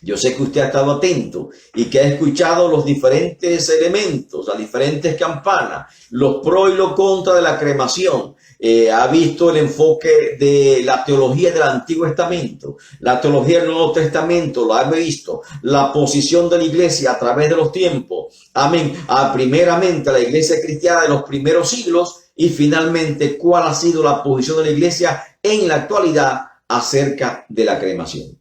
Yo sé que usted ha estado atento y que ha escuchado los diferentes elementos, las diferentes campanas, los pros y los contras de la cremación. Ha visto el enfoque de la teología del Antiguo Testamento, la teología del Nuevo Testamento, lo ha visto, la posición de la iglesia a través de los tiempos. Amén. Primeramente la iglesia cristiana de los primeros siglos y finalmente cuál ha sido la posición de la iglesia en la actualidad acerca de la cremación.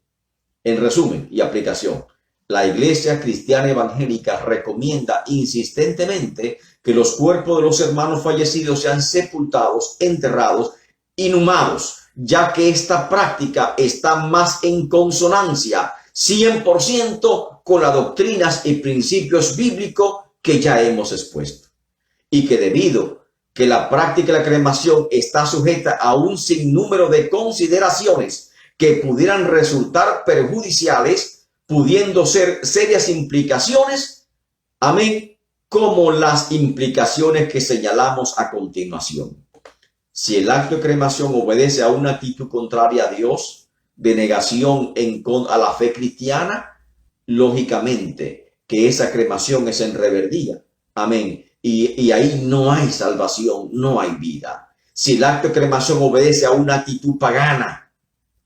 En resumen y aplicación, la Iglesia Cristiana Evangélica recomienda insistentemente que los cuerpos de los hermanos fallecidos sean sepultados, enterrados, inhumados, ya que esta práctica está más en consonancia 100% con las doctrinas y principios bíblicos que ya hemos expuesto. Y que debido que la práctica de la cremación está sujeta a un sinnúmero de consideraciones que pudieran resultar perjudiciales, pudiendo ser serias implicaciones, amén, como las implicaciones que señalamos a continuación. Si el acto de cremación obedece a una actitud contraria a Dios, de negación a la fe cristiana, lógicamente que esa cremación es en rebeldía, amén, y ahí no hay salvación, no hay vida. Si el acto de cremación obedece a una actitud pagana,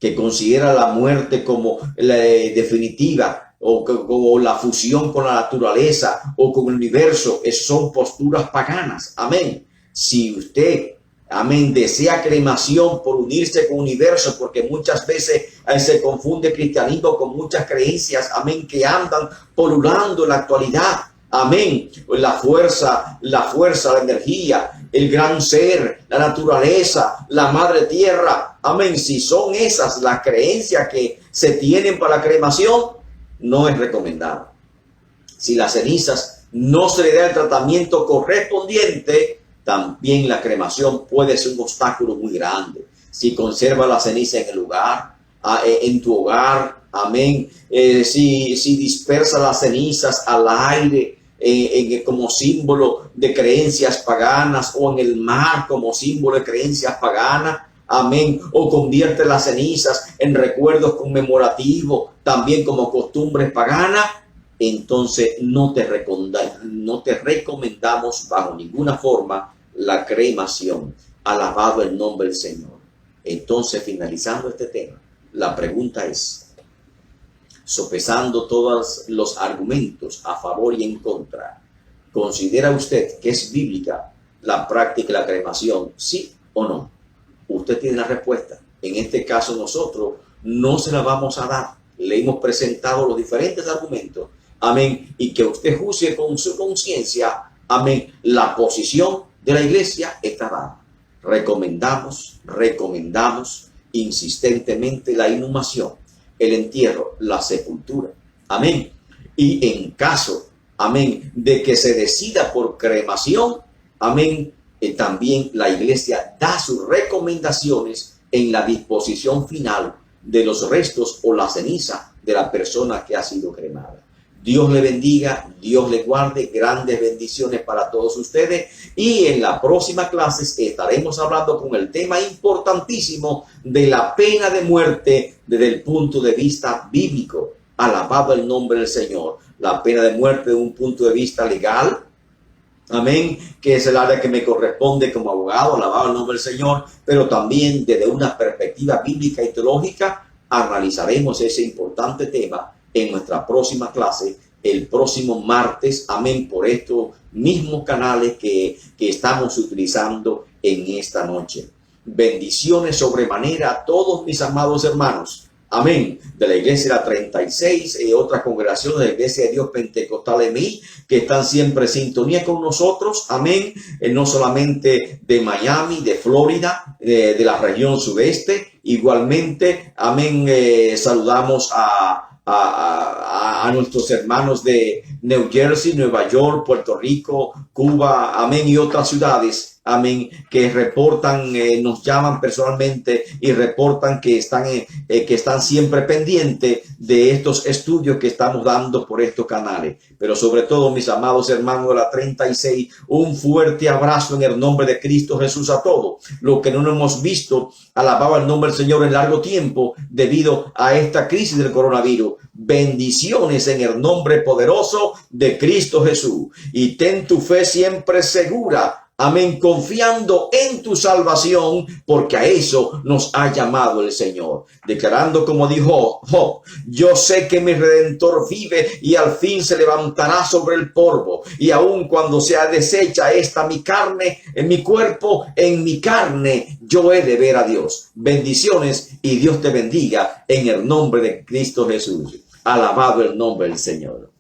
que considera la muerte como la definitiva o la fusión con la naturaleza o con el universo, son posturas paganas. Amén. Si usted, amén, desea cremación por unirse con el universo, porque muchas veces se confunde cristianismo con muchas creencias, amén, que andan polulando en la actualidad. Amén. La fuerza, la energía, el gran ser, la naturaleza, la madre tierra. Amén. Si son esas las creencias que se tienen para la cremación, no es recomendado. Si las cenizas no se le da el tratamiento correspondiente, también la cremación puede ser un obstáculo muy grande. Si conserva la ceniza en el lugar, en tu hogar, amén. Si dispersa las cenizas al aire, como símbolo de creencias paganas, o en el mar como símbolo de creencias paganas, amén, o convierte las cenizas en recuerdos conmemorativos, también como costumbres paganas, entonces no te recomendamos bajo ninguna forma la cremación. Alabado el nombre del Señor. Entonces, finalizando este tema, la pregunta es: sopesando todos los argumentos a favor y en contra, ¿considera usted que es bíblica la práctica de la cremación? ¿Sí o no? Usted tiene la respuesta. En este caso nosotros no se la vamos a dar. Le hemos presentado los diferentes argumentos. Amén. Y que usted juzgue con su conciencia. Amén. La posición de la iglesia está dada. Recomendamos insistentemente la inhumación, el entierro, la sepultura. Amén. Y en caso, amén, de que se decida por cremación, amén, también la iglesia da sus recomendaciones en la disposición final de los restos o la ceniza de la persona que ha sido cremada. Dios le bendiga, Dios le guarde, grandes bendiciones para todos ustedes. Y en la próxima clase estaremos hablando con el tema importantísimo de la pena de muerte desde el punto de vista bíblico. Alabado el nombre del Señor. La pena de muerte desde un punto de vista legal. Amén, que es el área que me corresponde como abogado, alabado el nombre del Señor, pero también desde una perspectiva bíblica y teológica analizaremos ese importante tema en nuestra próxima clase, el próximo martes, amén, por estos mismos canales que estamos utilizando en esta noche. Bendiciones sobremanera a todos mis amados hermanos. Amén. De la iglesia de la 36 y otras congregaciones de la Iglesia de Dios Pentecostal MI que están siempre en sintonía con nosotros. Amén. No solamente de Miami, de Florida, de la región sudeste. Igualmente, amén, saludamos a nuestros hermanos de New Jersey, Nueva York, Puerto Rico, Cuba, amén, y otras ciudades. amén, que reportan, nos llaman personalmente y reportan que están siempre pendientes de estos estudios que estamos dando por estos canales. Pero sobre todo, mis amados hermanos de la 36, un fuerte abrazo en el nombre de Cristo Jesús a todos. Lo que no hemos visto, alabado el nombre del Señor en largo tiempo debido a esta crisis del coronavirus. Bendiciones en el nombre poderoso de Cristo Jesús. Y ten tu fe siempre segura. Amén, confiando en tu salvación, porque a eso nos ha llamado el Señor. Declarando como dijo Job, yo sé que mi Redentor vive y al fin se levantará sobre el polvo. Y aun cuando sea deshecha esta mi carne, en mi cuerpo, en mi carne, yo he de ver a Dios. Bendiciones y Dios te bendiga en el nombre de Cristo Jesús. Alabado el nombre del Señor.